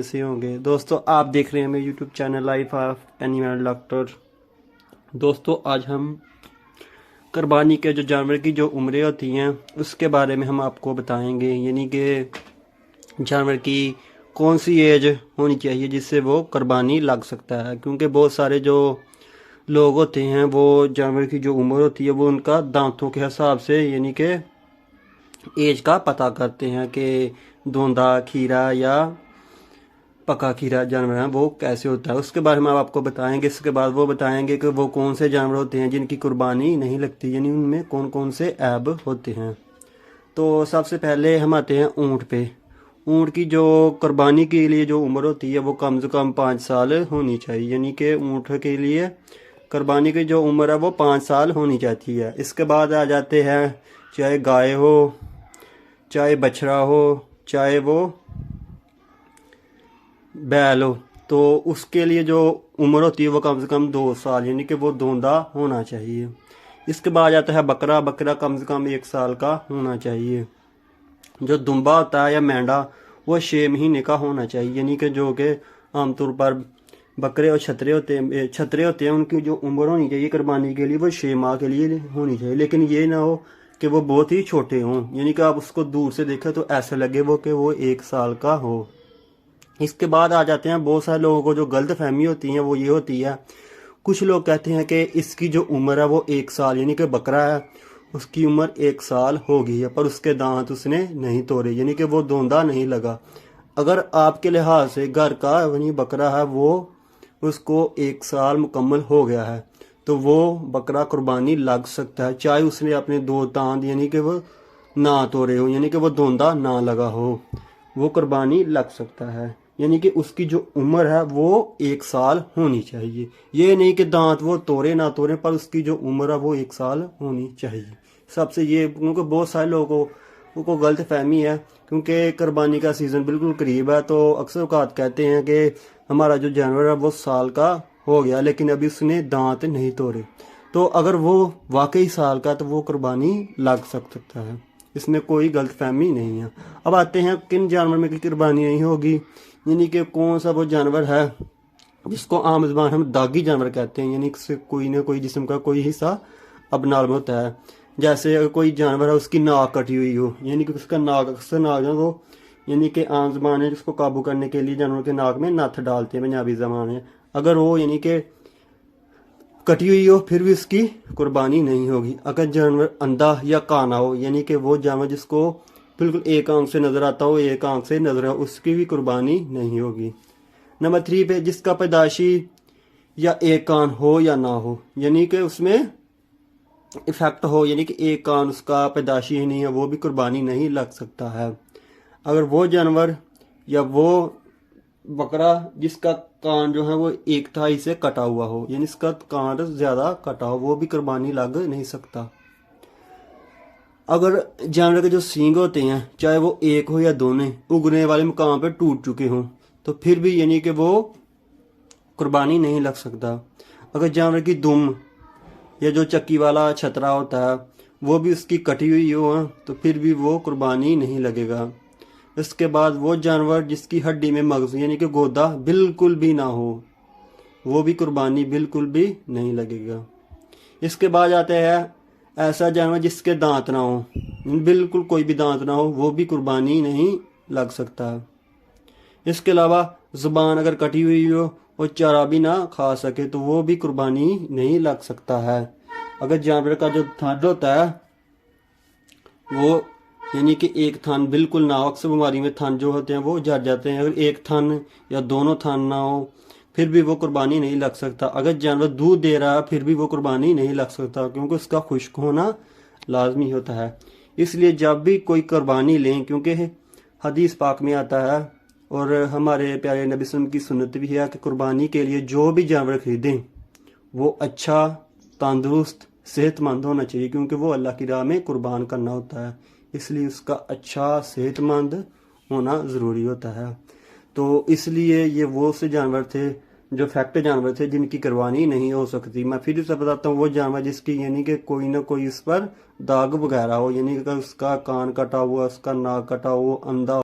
कैसे होंगे दोस्तों। आप देख रहे हैं मेरे YouTube channel life of animal doctor. दोस्तों आज हम कुर्बानी के जो जानवर की जो उम्रें होती हैं उसके बारे में हम आपको बताएंगे, यानी कि जानवर की कौन सी एज होनी चाहिए जिससे वो कुर्बानी लग सकता है। क्योंकि बहुत सारे जो लोग होते हैं वो जानवर की जो उम्र होती है वो उनका दांतों के हिसाब से यानी कि एज का पता करते हैं कि धोंदा खीरा या पका खीरा जानवर है वो कैसे होता है, उसके बारे में आपको बताएंगे। इसके बाद वो बताएंगे कि वो कौन से जानवर होते हैं जिनकी कुर्बानी नहीं लगती, यानी उनमें कौन कौन से ऐब होते हैं। तो सबसे पहले हम आते हैं ऊँट पे। ऊँट की जो कुर्बानी के लिए जो उम्र होती है वो कम से कम 5 साल होनी चाहिए, यानी कि ऊँट के लिए कुर्बानी की जो उम्र है वो 5 साल होनी चाहती है। इसके बाद आ जाते हैं चाहे गाय हो, चाहे बछड़ा हो, चाहे वो बैल हो, तो उसके लिए जो उम्र होती है वो कम से कम 2 साल, यानी कि वो धोंदा होना चाहिए। इसके बाद आता है बकरा। बकरा कम से कम 1 साल का होना चाहिए। जो दुम्बा होता है या मेंढा वो 6 महीने का होना चाहिए, यानी कि जो कि आमतौर पर बकरे और छतरे होते हैं उनकी जो उम्र होनी चाहिए कुर्बानी के लिए वो 6 माह के लिए होनी चाहिए। लेकिन ये ना हो कि वो बहुत ही छोटे हों, यानी कि आप उसको दूर से देखें तो ऐसा लगे वो कि वो 1 साल का हो। इसके बाद आ जाते हैं बहुत सारे लोगों को जो गलत फहमी होती है वो ये होती है, कुछ लोग कहते हैं कि इसकी जो उम्र है वो 1 साल, यानी कि बकरा है उसकी उम्र 1 साल हो गई है पर उसके दांत उसने नहीं तोड़े, यानी कि वो धोंदा नहीं लगा। अगर आपके लिहाज से घर का यानी बकरा है वो उसको 1 साल मुकम्मल हो गया है तो वो बकरा कुर्बानी लग सकता है, चाहे उसने अपने 2 दांत यानी कि वो ना तोड़े हो, यानी कि वो धोंदा ना लगा हो, वो कुर्बानी लग सकता है। यानी कि उसकी जो उम्र है वो 1 साल होनी चाहिए। ये नहीं कि दांत वो तोड़े ना तोड़े पर उसकी जो उम्र है वो 1 साल होनी चाहिए। सबसे ये, क्योंकि बहुत सारे लोगों को गलत फहमी है, क्योंकि कुर्बानी का सीज़न बिल्कुल करीब है तो अक्सर औकात कहते हैं कि हमारा जो जानवर है वो साल का हो गया लेकिन अभी उसने दांत नहीं तोड़े। तो अगर वो वाकई साल का तो वो कुर्बानी लग सकता है, इसमें कोई गलत फहमी नहीं है। अब आते हैं किन जानवर में की कुर्बानी नहीं होगी, यानी कि कौन सा वो जानवर है जिसको आम ज़बान हम दागी जानवर कहते हैं, यानी कि कोई ना कोई जिस्म का कोई हिस्सा अबनॉर्मल होता है। जैसे अगर कोई जानवर है उसकी नाक कटी हुई हो, यानी कि उसका नाक अक्सर नाक जो वो यानी कि आम ज़बान है जिसको काबू करने के लिए जानवर के नाक में नथ डालते हैं पंजाबी ज़बान है, अगर वो यानी कि कटी हुई हो फिर भी उसकी कुर्बानी नहीं होगी। अगर जानवर अंधा या काना हो, यानी कि वो जानवर जिसको बिल्कुल एक आंख से नज़र आता हो एक आंख से नज़र हो, उसकी भी कुर्बानी नहीं होगी। नंबर 3 पे जिसका पैदाशी या एक कान हो या ना हो, यानी कि उसमें इफेक्ट हो, यानी कि एक कान उसका पैदाशी ही नहीं है, वो भी कुर्बानी नहीं लग सकता है। अगर वो जानवर या वो बकरा जिसका कान जो है वो 1/3 से कटा हुआ हो, यानी इसका कान ज़्यादा कटा हो, वो भी कुर्बानी लग नहीं सकता। अगर जानवर के जो सींग होते हैं चाहे वो एक हो या दोनों उगने वाले मकाम पे टूट चुके हों तो फिर भी यानी कि वो कुर्बानी नहीं लग सकता। अगर जानवर की दुम या जो चक्की वाला छतरा होता है वो भी उसकी कटी हुई हो तो फिर भी वो कुर्बानी नहीं लगेगा। इसके बाद वो जानवर जिसकी हड्डी में मगज यानी कि गोदा बिल्कुल भी ना हो, वो भी कुर्बानी बिल्कुल भी नहीं लगेगा। इसके बाद आता है ऐसा जानवर जिसके दांत ना हो, बिल्कुल कोई भी दांत ना हो, वो भी कुर्बानी नहीं लग सकता। इसके अलावा ज़ुबान अगर कटी हुई हो और चारा भी ना खा सके तो वो भी कुर्बानी नहीं लग सकता है। अगर जानवर का जो थन होता है वो यानी कि एक थन बिल्कुल ना हो, अक्सर बीमारी में थन जो होते हैं वो जड़ जाते हैं, अगर एक थन या दोनों थन ना हो फिर भी वो कुर्बानी नहीं लग सकता। अगर जानवर दूध दे रहा है फिर भी वो कुर्बानी नहीं लग सकता, क्योंकि उसका खुश्क होना लाजमी होता है। इसलिए जब भी कोई कुर्बानी लें, क्योंकि हदीस पाक में आता है और हमारे प्यारे नबी सल्लल्लाहु अलैहि वसल्लम की सुन्नत भी है कि कुर्बानी के लिए जो भी जानवर खरीदें वो अच्छा, तंदुरुस्त, सेहतमंद होना चाहिए, क्योंकि वो अल्लाह की राह में कुर्बान करना होता है, इसलिए उसका अच्छा सेहतमंद होना ज़रूरी होता है। तो इसलिए ये वो से जानवर थे जो फैक्ट जानवर थे जिनकी कुर्बानी नहीं हो सकती। मैं फिर से बताता हूँ, वो जानवर जिसकी यानी कि कोई ना कोई उस पर दाग वगैरह हो, यानी कि उसका कान कटा हुआ, उसका नाक कटा हुआ, अंधा